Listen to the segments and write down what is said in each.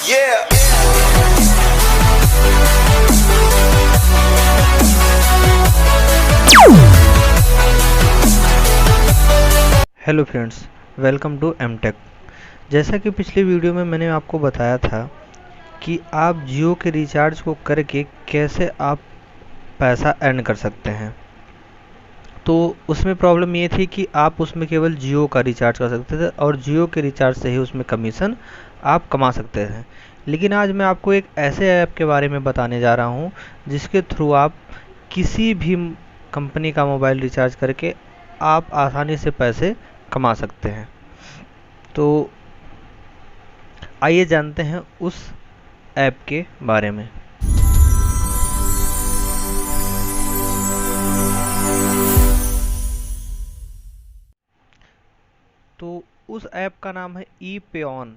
Yeah. Hello friends, welcome to MTech. जैसा कि पिछली वीडियो में मैंने आपको बताया था कि आप जियो के रिचार्ज को करके कैसे आप पैसा अर्न कर सकते हैं। तो उसमें प्रॉब्लम ये थी कि आप उसमें केवल जियो का रिचार्ज कर सकते थे और जियो के रिचार्ज से ही उसमें कमीशन आप कमा सकते थे। लेकिन आज मैं आपको एक ऐसे ऐप के बारे में बताने जा रहा हूँ जिसके थ्रू आप किसी भी कंपनी का मोबाइल रिचार्ज करके आप आसानी से पैसे कमा सकते हैं। तो आइए जानते हैं उस ऐप के बारे में। तो उस ऐप का नाम है ई पे ऑन।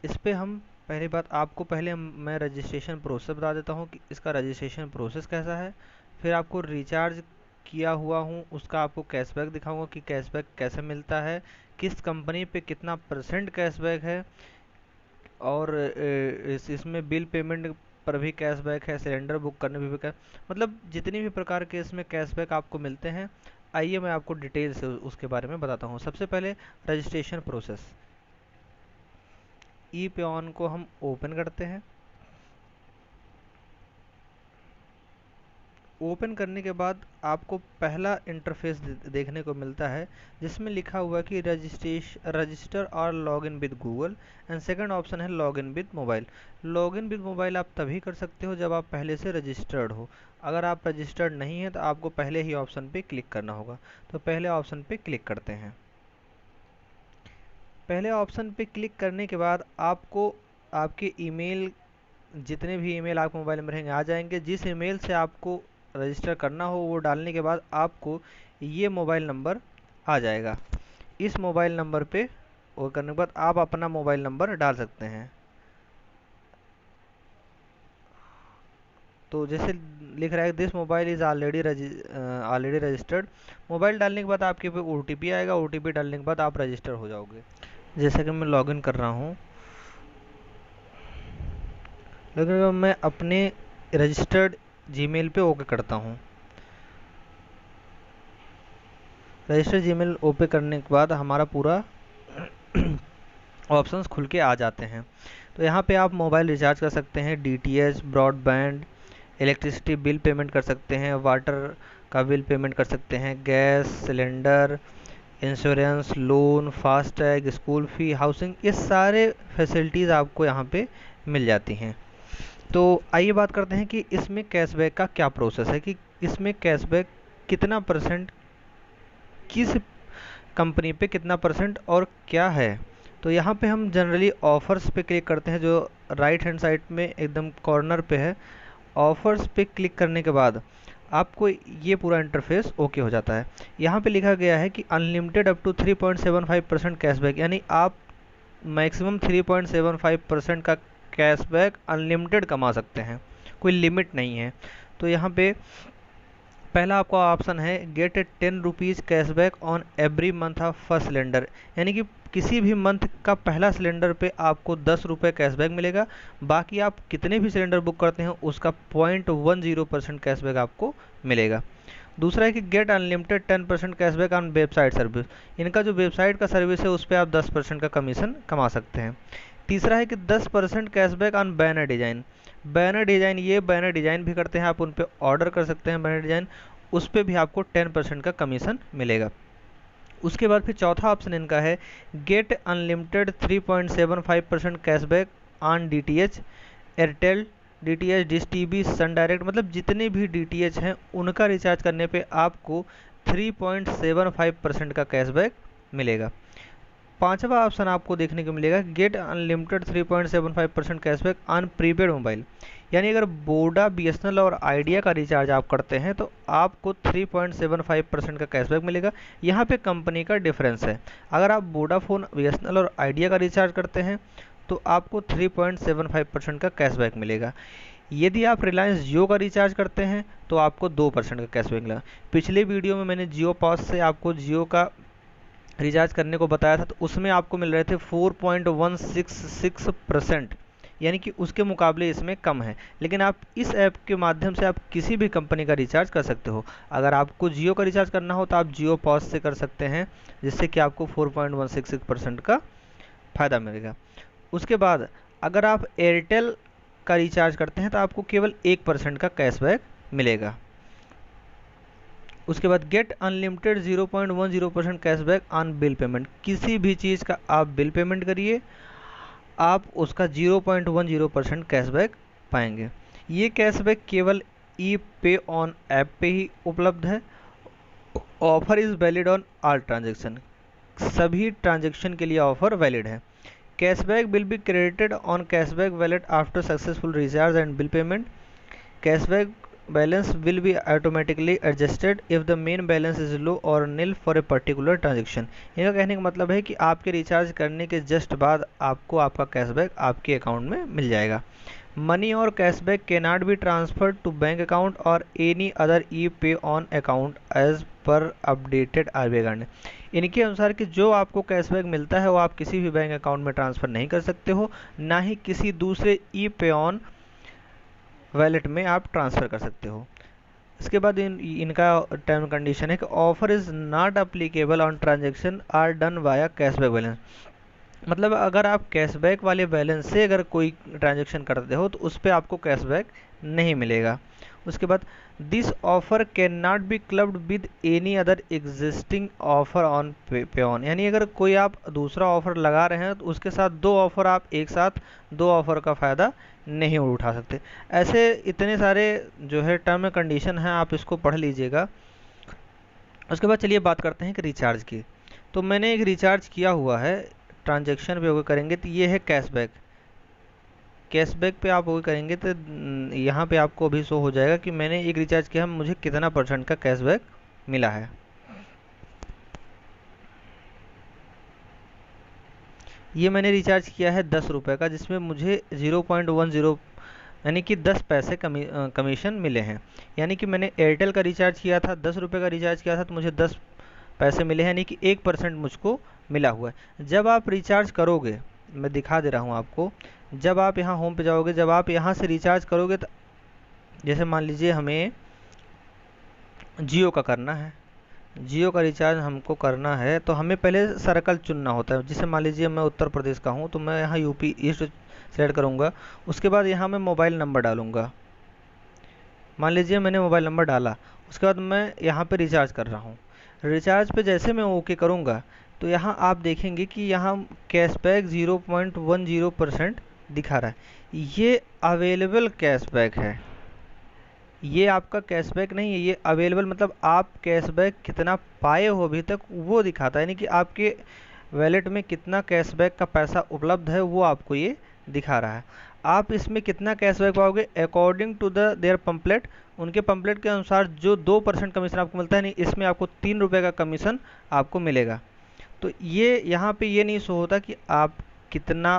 इस पे हम पहली बात आपको मैं रजिस्ट्रेशन प्रोसेस बता देता हूँ कि इसका रजिस्ट्रेशन प्रोसेस कैसा है। फिर आपको रिचार्ज किया हुआ हूँ उसका आपको कैशबैक दिखाऊंगा कि कैशबैक कैसे मिलता है, किस कंपनी पे कितना परसेंट कैशबैक है, और इसमें बिल पेमेंट पर भी कैशबैक है, सिलेंडर बुक करने पे भी कैश, मतलब जितनी भी प्रकार के इसमें कैशबैक आपको मिलते हैं। आइए मैं आपको डिटेल से उसके बारे में बताता हूँ। सबसे पहले registration process. E pay on को हम ओपन करते हैं। ओपन करने के बाद आपको पहला इंटरफेस देखने को मिलता है जिसमें लिखा हुआ है कि रजिस्टर और log in with Google, and second option है log in with mobile. Log in with mobile आप तभी कर सकते हो जब आप पहले से रजिस्टर्ड हो। अगर आप रजिस्टर्ड नहीं है तो आपको पहले ही ऑप्शन पे क्लिक करना होगा। तो पहले ऑप्शन पे क्लिक करते हैं। पहले ऑप्शन पे क्लिक करने के बाद आपको आपके ईमेल, जितने भी ईमेल आपके मोबाइल में रहेंगे आ जाएंगे। जिस ईमेल से आपको रजिस्टर करना हो वो डालने के बाद आपको ये मोबाइल नंबर आ जाएगा। इस मोबाइल नंबर पे वो करने के बाद आप अपना मोबाइल नंबर डाल सकते हैं। तो जैसे लिख रहा है this mobile is already registered. Mobile डालने के बाद आपके पे OTP आएगा। OTP डालने के बाद आप रजिस्टर हो जाओगे। जैसा कि मैं लॉगिन कर रहा हूँ, लेकिन मैं अपने रजिस्टर्ड जीमेल पे ओके करता हूँ। रजिस्टर जीमेल ओपन करने के बाद हमारा पूरा ऑप्शंस खुल के आ जाते हैं। तो यहाँ पे आप मोबाइल रिचार्ज कर सकते हैं, DTH, broadband, electricity bill payment कर सकते हैं, वाटर का बिल पेमेंट कर सकते हैं, gas cylinder, insurance, loan, FASTag, school fee, housing, ये सारे फैसिलिटीज़ आपको यहाँ पे मिल जाती हैं। तो आइए बात करते हैं कि इसमें कैशबैक का क्या प्रोसेस है, कि इसमें कैशबैक कितना परसेंट, किस कंपनी पे कितना परसेंट और क्या है। तो यहाँ पे हम जनरली ऑफर्स पे क्लिक करते हैं जो राइट हैंड साइड में एकदम कॉर्नर पे है। ऑफर्स पे क्लिक करने के बाद आपको ये पूरा इंटरफेस ओके हो जाता है। यहाँ पे लिखा गया है कि अनलिमिटेड अप टू 3.75% कैशबैक, यानी आप मैक्सिमम 3.75% का कैशबैक अनलिमिटेड कमा सकते हैं, कोई लिमिट नहीं है। तो यहाँ पे पहला आपका ऑप्शन है get 10 rupees cashback on every month of first cylinder, यानी कि किसी भी मंथ का पहला सिलेंडर पे आपको 10 रुपये कैशबैक मिलेगा। बाकी आप कितने भी सिलेंडर बुक करते हैं उसका 0.10% कैशबैक आपको मिलेगा। दूसरा है कि get unlimited 10% cashback on website service, इनका जो वेबसाइट का सर्विस है उस पर आप 10% का कमीशन कमा सकते हैं। तीसरा है कि 10% cashback on banner design. Banner design, ये बैनर डिजाइन भी करते हैं आप, उन पर ऑर्डर कर सकते हैं बैनर डिजाइन, उस पर भी आपको 10% का कमीशन मिलेगा। उसके बाद फिर चौथा ऑप्शन इनका है get unlimited 3.75% cashback on DTH, Airtel DTH, Dish TV, Sun Direct, मतलब जितने भी DTH हैं उनका रिचार्ज करने पे आपको 3.75% का कैशबैक मिलेगा। पांचवा ऑप्शन आपको देखने को मिलेगा get unlimited 3.75% cashback on prepaid mobile, यानी अगर वोडा, BSNL और आइडिया का रिचार्ज आप करते हैं तो आपको 3.75% का कैशबैक मिलेगा। यहाँ पे कंपनी का डिफरेंस है। अगर आप वोडाफोन, BSNL और आइडिया का रिचार्ज करते हैं तो आपको 3.75% का कैशबैक मिलेगा। यदि आप रिलायंस जियो का रिचार्ज करते हैं तो आपको 2% का कैशबैक मिलेगा। पिछले वीडियो में मैंने जियो पास से आपको जियो का रिचार्ज करने को बताया था, तो उसमें आपको मिल रहे थे 4.166%, यानी कि उसके मुकाबले इसमें कम है। लेकिन आप इस ऐप के माध्यम से आप किसी भी कंपनी का रिचार्ज कर सकते हो। अगर आपको जियो का रिचार्ज करना हो तो आप जियो पॉज से कर सकते हैं, जिससे कि आपको 4.166% का फ़ायदा मिलेगा। उसके बाद अगर आप एयरटेल का रिचार्ज करते हैं तो आपको केवल 1% का कैशबैक मिलेगा। उसके बाद get unlimited 0.10% cashback on bill payment. किसी भी चीज़ का आप बिल पेमेंट करिए, आप उसका 0.10% कैशबैक पाएंगे। ये कैशबैक केवल ई पे ऑन ऐप पे ही उपलब्ध है। Offer is valid on all transaction. सभी ट्रांजेक्शन के लिए ऑफर वैलिड है। Cashback will be credited on cashback wallet after successful recharge and bill payment. Cashback balance will be automatically adjusted if the main balance is low और नील for a particular transaction. इनका कहने का मतलब है कि आपके recharge करने के जस्ट बाद आपको आपका कैशबैक आपके अकाउंट में मिल जाएगा। मनी और cashback can not be transferred to bank account or any other e pay on account as per updated RBI guideline. इनके अनुसार कि जो आपको कैशबैक मिलता है वो आप किसी भी बैंक अकाउंट में ट्रांसफ़र नहीं कर सकते हो, ना ही किसी दूसरे ई पे ऑन वैलेट में आप ट्रांसफ़र कर सकते हो। इसके बाद इनका टर्म कंडीशन है कि offer is not applicable on transaction are done via cashback balance. मतलब अगर आप कैशबैक वाले बैलेंस से अगर कोई ट्रांजेक्शन करते हो तो उस पर आपको कैशबैक नहीं मिलेगा। उसके बाद this offer can not be clubbed with any other existing offer on पे ऑन। यानी अगर कोई आप दूसरा ऑफर लगा रहे हैं तो उसके साथ दो ऑफर आप एक साथ दो ऑफर का फ़ायदा नहीं उठा सकते। ऐसे इतने सारे जो है टर्म कंडीशन हैं, आप इसको पढ़ लीजिएगा। उसके बाद चलिए बात करते हैं कि रिचार्ज की। तो मैंने एक रिचार्ज किया हुआ है, ट्रांजेक्शन पे ओके करेंगे तो ये है कैशबैक। कैशबैक पे आप ओके करेंगे तो यहाँ पे आपको अभी शो हो जाएगा कि मैंने एक रिचार्ज किया, मुझे कितना % का कैशबैक मिला है। ये मैंने रिचार्ज किया है 10 रुपये का, जिसमें मुझे 0.10 यानी कि 10 पैसे कमीशन मिले हैं। यानी कि मैंने एयरटेल का रिचार्ज किया था, 10 रुपये का रिचार्ज किया था तो मुझे 10 पैसे मिले हैं, यानी कि 1% मुझको मिला हुआ है। जब आप रिचार्ज करोगे, मैं दिखा दे रहा हूँ आपको, जब आप यहाँ होम पे जाओगे, जब आप यहाँ से रिचार्ज करोगे तो जैसे मान लीजिए हमें जियो का करना है, जियो का रिचार्ज हमको करना है तो हमें पहले सर्कल चुनना होता है। जैसे मान लीजिए मैं उत्तर प्रदेश का हूँ तो मैं यहाँ यूपी ईस्ट सेलेक्ट करूँगा। उसके बाद यहाँ मैं मोबाइल नंबर डालूँगा। मान लीजिए मैंने मोबाइल नंबर डाला, उसके बाद मैं यहाँ पे रिचार्ज कर रहा हूँ। रिचार्ज पे जैसे मैं ओके करूँगा तो यहाँ आप देखेंगे कि यहाँ कैशबैक 0.10% दिखा रहा है। ये अवेलेबल कैशबैक है, ये आपका कैशबैक नहीं है, ये अवेलेबल मतलब आप कैशबैक कितना पाए हो अभी तक वो दिखाता है। यानी कि आपके वैलेट में कितना कैशबैक का पैसा उपलब्ध है वो आपको ये दिखा रहा है। आप इसमें कितना कैशबैक पाओगे according to the their pamphlet. उनके पम्पलेट के अनुसार जो 2% कमीशन आपको मिलता है, नहीं इसमें आपको 3 रुपये का कमीशन आपको मिलेगा। तो ये यहाँ पे ये नहीं शो होता कि आप कितना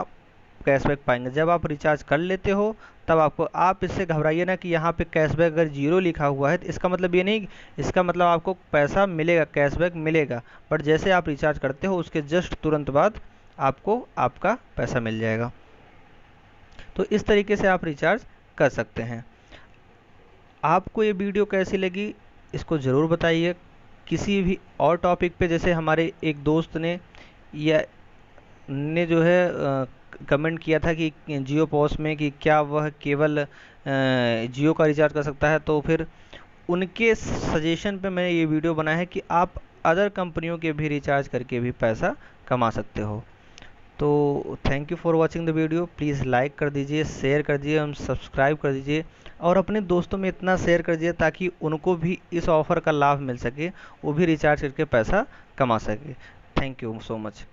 कैशबैक पाएंगे। जब आप रिचार्ज कर लेते हो तब आपको, आप इससे घबराइए ना कि यहाँ पे कैशबैक अगर 0 लिखा हुआ है तो इसका मतलब ये नहीं, इसका मतलब आपको पैसा मिलेगा, कैशबैक मिलेगा। बट जैसे आप रिचार्ज करते हो उसके जस्ट तुरंत बाद आपको आपका पैसा मिल जाएगा। तो इस तरीके से आप रिचार्ज कर सकते हैं। आपको ये वीडियो कैसी लगी इसको ज़रूर बताइए। किसी भी और टॉपिक पे, जैसे हमारे एक दोस्त ने जो है कमेंट किया था कि जियो पॉस में कि क्या वह केवल जियो का रिचार्ज कर सकता है, तो फिर उनके सजेशन पे मैंने ये वीडियो बनाया है कि आप अदर कंपनियों के भी रिचार्ज करके भी पैसा कमा सकते हो। तो thank you for watching the video. Please like कर दीजिए, शेयर कर दीजिए और सब्सक्राइब कर दीजिए, और अपने दोस्तों में इतना शेयर कर दीजिए ताकि उनको भी इस ऑफ़र का लाभ मिल सके, वो भी रिचार्ज करके पैसा कमा सके। Thank you so much.